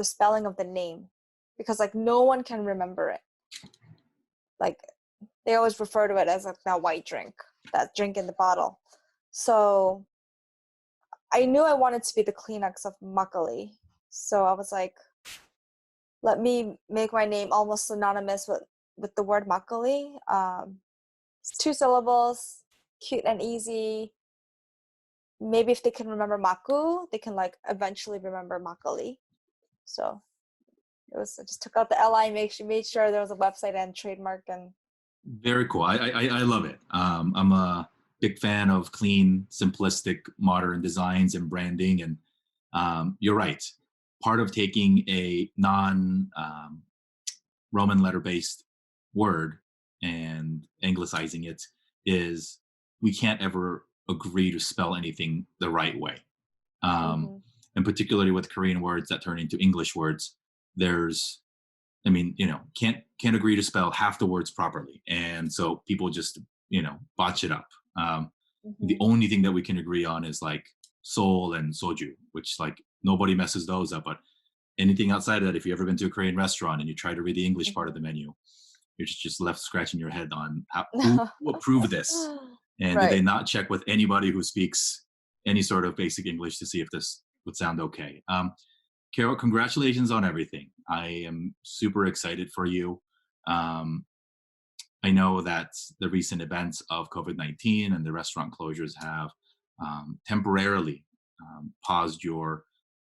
spelling of the name, because like no one can remember it. Like they always refer to it as like that white drink, that drink in the bottle. So I knew I wanted to be the Kleenex of makgeolli. So I was like, let me make my name almost synonymous with the word makgeolli. It's 2 syllables, cute and easy. Maybe if they can remember Makku, they can like eventually remember makgeolli. So I just took out the li, made sure there was a website and trademark, and Very cool. I love it. I'm a big fan of clean, simplistic, modern designs and branding. And you're right. Part of taking a non Roman letter based word and anglicizing it is we can't ever agree to spell anything the right way. Um, mm-hmm, and particularly with Korean words that turn into English words, there's I mean, can't agree to spell half the words properly, and so people just botch it up. The mm-hmm. only thing that we can agree on is like soul and soju, which like nobody messes those up. But anything outside of that, if you've ever been to a Korean restaurant and you try to read the English part of the menu, you're just left scratching your head on who approved this, and did they Right. not check with anybody who speaks any sort of basic English to see if this would sound okay. Carol, congratulations on everything. I am super excited for you. Um, I know that the recent events of COVID-19 and the restaurant closures have temporarily paused your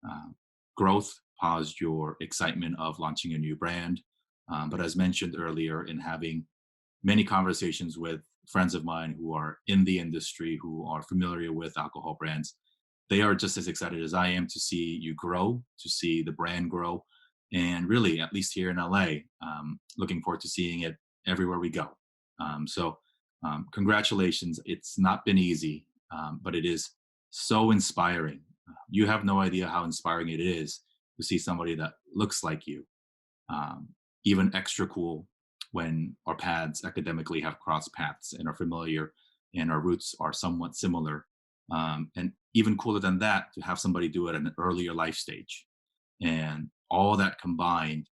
uh, growth, paused your excitement of launching a new brand. But as mentioned earlier, in having many conversations with friends of mine who are in the industry, who are familiar with alcohol brands, they are just as excited as I am to see you grow, to see the brand grow. And really, at least here in LA, looking forward to seeing it everywhere we go. Congratulations. It's not been easy, but it is so inspiring. You have no idea how inspiring it is to see somebody that looks like you, um, even extra cool when our paths academically have crossed paths and are familiar and our roots are somewhat similar. And even cooler than that, to have somebody do it at an earlier life stage. And all that combined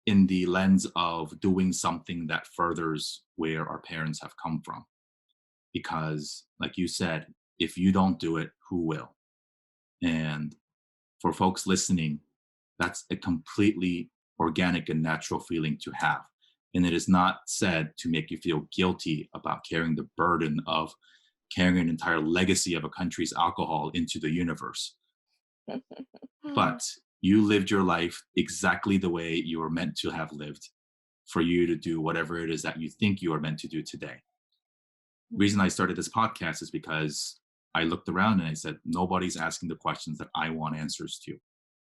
in the lens of doing something that furthers where our parents have come from. Because, like you said, if you don't do it, who will? And for folks listening, that's a completely organic and natural feeling to have. And it is not said to make you feel guilty about carrying the burden of carrying an entire legacy of a country's alcohol into the universe. but you lived your life exactly the way you were meant to have lived for you to do whatever it is that you think you are meant to do today. Reason I started this podcast is because I looked around and I said, nobody's asking the questions that I want answers to.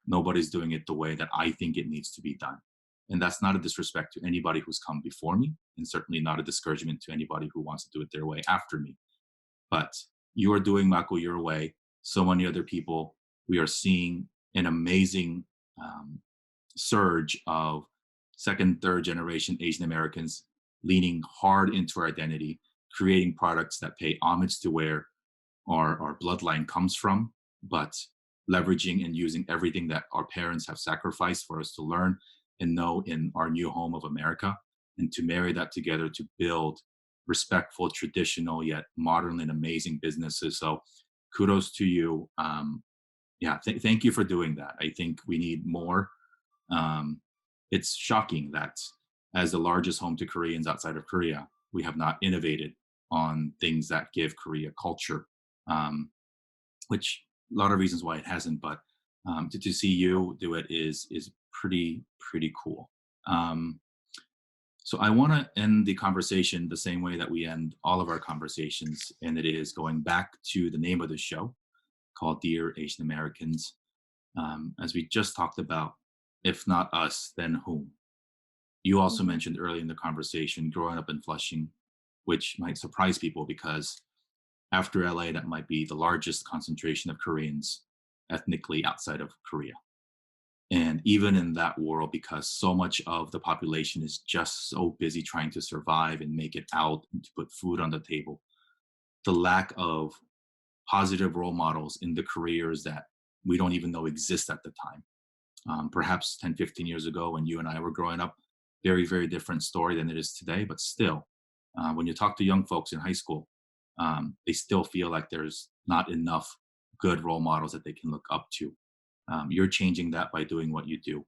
Nobody's doing it the way that I think it needs to be done. And that's not a disrespect to anybody who's come before me, and certainly not a discouragement to anybody who wants to do it their way after me. But you are doing Makku your way. So many other people, we are seeing an amazing surge of second, third generation Asian Americans leaning hard into our identity, creating products that pay homage to where our bloodline comes from, but leveraging and using everything that our parents have sacrificed for us to learn and know in our new home of America, and to marry that together to build respectful, traditional, yet modern and amazing businesses. So kudos to you. Thank you for doing that. I think we need more. Um, it's shocking that as the largest home to Koreans outside of Korea, we have not innovated on things that give Korea culture, which a lot of reasons why it hasn't. But to see you do it is pretty cool. So I want to end the conversation the same way that we end all of our conversations, and it is going back to the name of the show called Dear Asian Americans. As we just talked about, if not us, then whom? You also Mhm. mentioned early in the conversation growing up in Flushing, which might surprise people because after LA, that might be the largest concentration of Koreans ethnically outside of Korea. And even in that world, because so much of the population is just so busy trying to survive and make it out and to put food on the table, the lack of positive role models in the careers that we don't even know exist at the time. Perhaps 10, 15 years ago when you and I were growing up, very, very different story than it is today. But still, when you talk to young folks in high school, they still feel like there's not enough good role models that they can look up to. You're changing that by doing what you do.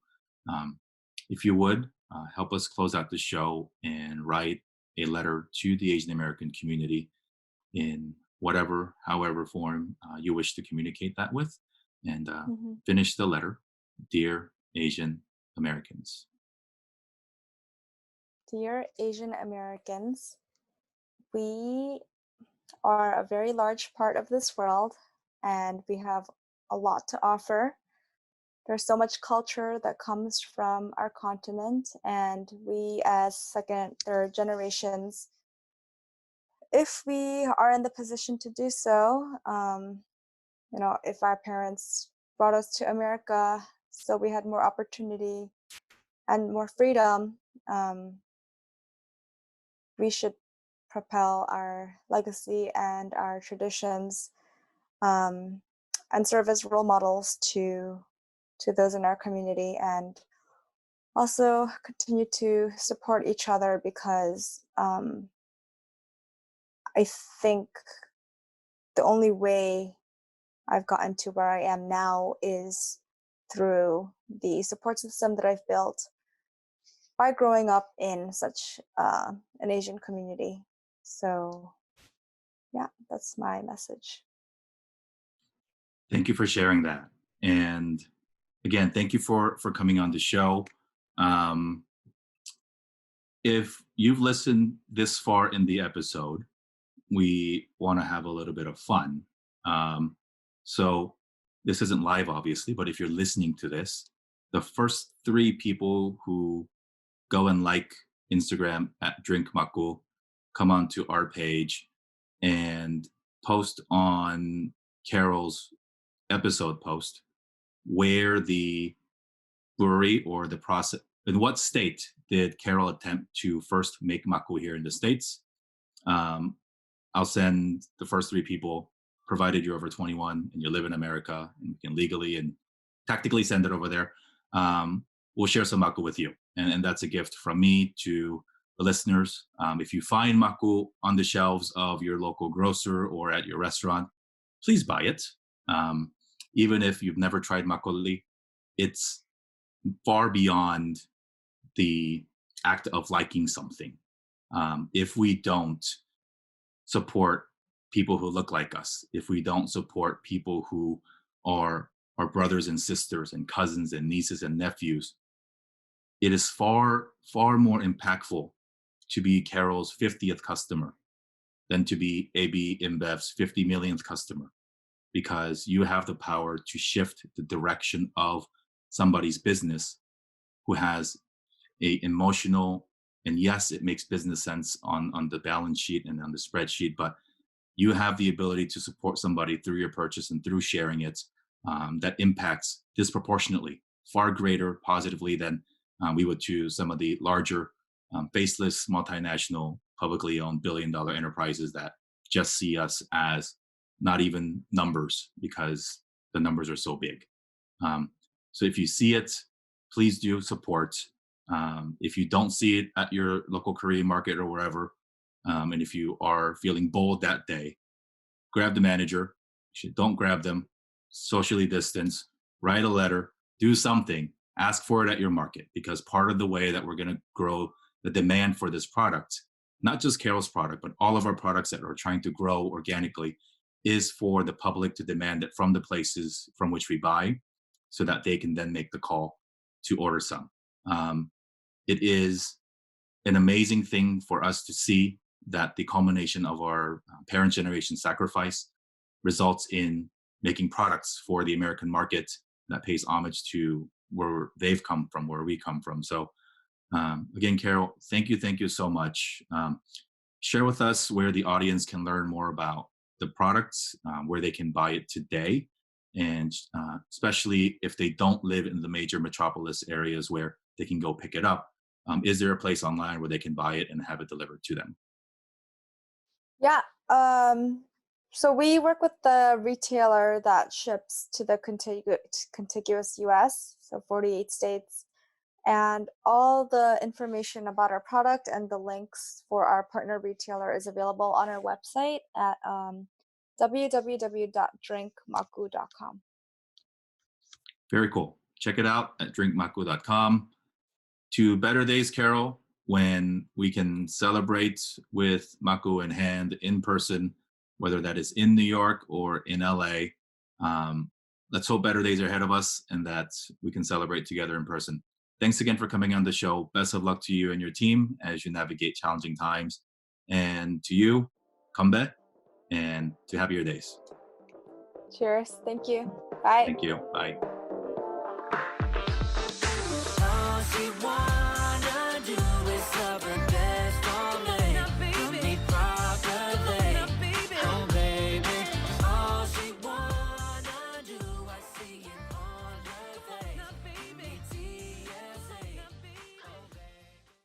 Um, if you would, help us close out the show and write a letter to the Asian American community in whatever, however form you wish to communicate that with, and Mhm. finish the letter. Dear Asian Americans. Dear Asian Americans, we are a very large part of this world and we have a lot to offer. There's so much culture that comes from our continent, and we, as second, third generations, if we are in the position to do so, if our parents brought us to America so we had more opportunity and more freedom, um, we should propel our legacy and our traditions, um, and serve as role models to those in our community, and also continue to support each other because I think the only way I've gotten to where I am now is through the support system that I've built by growing up in such an Asian community. So, yeah, that's my message. Thank you for sharing that. And again, thank you for coming on the show. Um, if you've listened this far in the episode, we want to have a little bit of fun. Um, so this isn't live, obviously, but if you're listening to this, the first three people who go and like Instagram at Drink Makku, come onto our page and post on Carol's episode post where the brewery or the process, in what state did Carol attempt to first make Makku here in the States. Um, I'll send the first three people, provided you're over 21 and you live in America and you can legally and tactically send it over there. We'll share some Makku with you. And that's a gift from me to the listeners. If you find Makku on the shelves of your local grocer or at your restaurant, please buy it. Um, Even if you've never tried makgeolli, it's far beyond the act of liking something. If we don't support people who look like us, if we don't support people who are our brothers and sisters and cousins and nieces and nephews, it is far, far more impactful to be Carol's 50th customer than to be AB InBev's 50 millionth customer, because you have the power to shift the direction of somebody's business who has a emotional, and yes, it makes business sense on the balance sheet and on the spreadsheet, but you have the ability to support somebody through your purchase and through sharing it, that impacts disproportionately, far greater positively than we would to some of the larger, faceless, multinational, publicly owned billion-dollar enterprises that just see us as not even numbers because the numbers are so big. So if you see it, please do support. If you don't see it at your local Korean market or wherever, and if you are feeling bold that day, grab the manager. Don't grab them. Socially distance. Write a letter. Do something. Ask for it at your market, because part of the way that we're going to grow the demand for this product, not just Carol's product, but all of our products that are trying to grow organically, is for the public to demand it from the places from which we buy, so that they can then make the call to order some. It is an amazing thing for us to see that the culmination of our parent generation sacrifice results in making products for the American market that pays homage to where they've come from, where we come from. So again, Carol, thank you so much. Share with us where the audience can learn more about the products, where they can buy it today, and especially if they don't live in the major metropolis areas where they can go pick it up. Is there a place online where they can buy it and have it delivered to them? Yeah. So we work with the retailer that ships to the contiguous US, so 48 states. And all the information about our product and the links for our partner retailer is available on our website at www.drinkmakgu.com. Very cool. Check it out at drinkmakgu.com. To better days, Carol, when we can celebrate with Makku in hand in person, whether that is in New York or in LA. Let's hope better days are ahead of us and that we can celebrate together in person. Thanks again for coming on the show. Best of luck to you and your team as you navigate challenging times. And to you, come back and to happier days. Cheers. Thank you. Bye. Thank you. Bye.